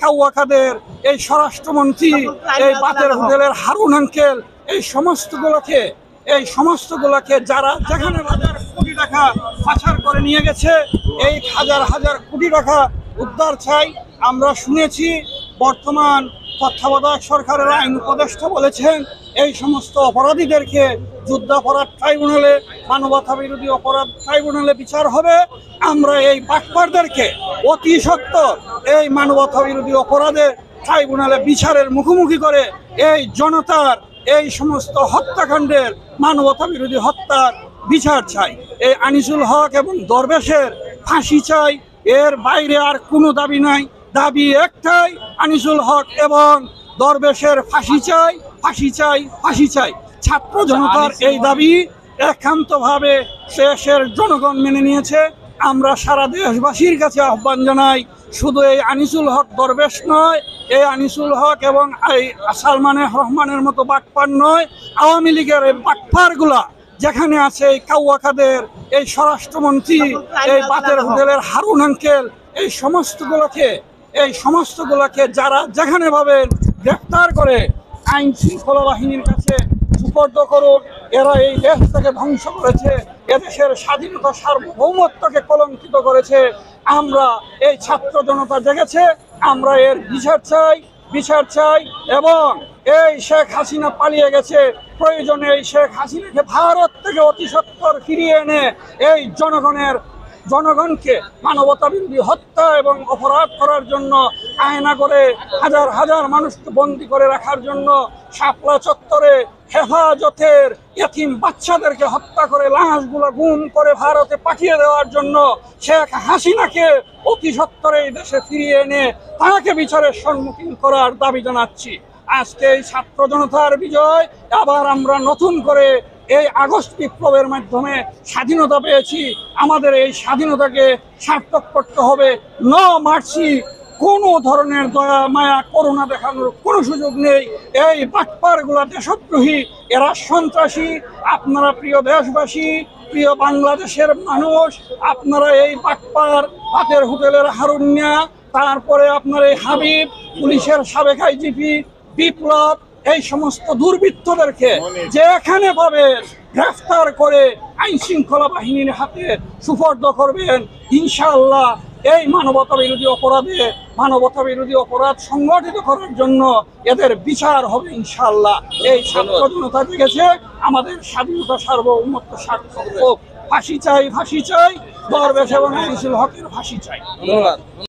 কাউয়াকাদের, এই স্বরাষ্ট্রমন্ত্রী, এই বাতের হোটেলের হারুন আঙ্কেল, এই সমস্তগুলোকে যারা যেখানে হাজার কোটি টাকা পাচার করে নিয়ে গেছে, এই হাজার হাজার কোটি টাকা উদ্ধার চাই। আমরা শুনেছি বর্তমান তত্ত্বাবধায়ক সরকারের আইন উপদেষ্টা বলেছেন এই সমস্ত অপরাধীদেরকে যুদ্ধাপরাধ ট্রাইব্যুনালে, মানবতা বিরোধী অপরাধ ট্রাইব্যুনালে বিচার হবে। আমরা এই বাটপারদেরকে অতি সত্বর এই মানবতা বিরোধী অপরাধের ট্রাইব্যুনালে বিচারের মুখোমুখি করে এই জনতার এই সমস্ত হত্যাকাণ্ডের, মানবতা বিরোধী হত্যার বিচার চাই। এই আনিসুল হক এবং দরবেশের ফাঁসি চাই, এর বাইরে আর কোনো দাবি নাই। দাবি একটাই, আনিসুল হক এবং দরবেশের ফাঁসি চাই, ফাঁসি চাই, ফাঁসি চাই। ছাত্র জনতার এই দাবি একান্তভাবে দেশের জনগণ মেনে নিয়েছে। আমরা সারা দেশবাসীর কাছে আহ্বান জানাই, শুধু এই আনিসুল হক দরবেশ নয়, এই আনিসুল হক এবং এই সালমানের রহমানের মতো বাটপার নয়, আওয়ামী লীগের এই বাটপারগুলা যেখানে আছে, এই কাউয়াকাদের, এই স্বরাষ্ট্রমন্ত্রী, এই বাতের হোটেলের হারুন আঙ্কেল, এই সমস্তগুলোকে যারা যেখানে ভাবেন গ্রেফতার করে আইন শৃঙ্খলা বাহিনীর কাছে সুপর্দ করুন। এরা এই দেশটাকে ধ্বংস করেছে, এদেশের স্বাধীনতা সার্বভৌমত্বকে কলঙ্কিত করেছে। আমরা এই ছাত্র জনতা জেগেছে, আমরা এর বিচার চাই এবং এই শেখ হাসিনা পালিয়ে গেছে, প্রয়োজনে এই শেখ হাসিনাকে ভারত থেকে অতি সত্বর ফিরিয়ে এনে এই জনগণকে মানবতা বিরোধী হত্যা এবং অপরাধ করার জন্য, আয়না করে হাজার হাজার মানুষকে বন্দী করে রাখার জন্য, শাপলা চত্বরে হেফাজতের ইতিম বাচ্চাদেরকে হত্যা করে লাশগুলো গুম করে ভারতে পাঠিয়ে দেওয়ার জন্য শেখ হাসিনাকে অতি সত্বরে এই দেশে ফিরিয়ে এনে তাকে বিচারের সম্মুখীন করার দাবি জানাচ্ছি। আজকে এই ছাত্র জনতার বিজয়, আবার আমরা নতুন করে এই আগস্ট বিপ্লবের মাধ্যমে স্বাধীনতা পেয়েছি। আমাদের এই স্বাধীনতাকে সার্থক করতে হবে। নো মার্সি, কোনো ধরনের দয়া মায়া করুণা দেখানোর কোনো সুযোগ নেই। এই বাটপারগুলা দেশদ্রোহী, এরা সন্ত্রাসী। আপনারা প্রিয় দেশবাসী, প্রিয় বাংলাদেশের মানুষ, আপনারা এই বাটপার, বাতের হোটেলের হারুনিয়া, তারপরে আপনার এই হাবিব, পুলিশের সাবেক আইজিপি বিপ্লব, এই সমস্ত দুর্বৃত্তদেরকে যেখানে পাবেন গ্রেফতার করে আইন শৃঙ্খলা বাহিনীর হাতে সুপর্দ করবেন। ইনশাআল্লাহ এই মানবতা বিরোধী অপরাধ সংগঠিত করার জন্য এদের বিচার হবে ইনশাআল্লাহ। এই ছাত্র জনতা জেগেছে, আমাদের স্বাধীনতা সার্বভৌমত্ব সার্থক হোক। ফাঁসি চাই, ফাঁসি চাই, দরবেশ এবং আনিসুল হকের ফাঁসি চাই। ধন্যবাদ।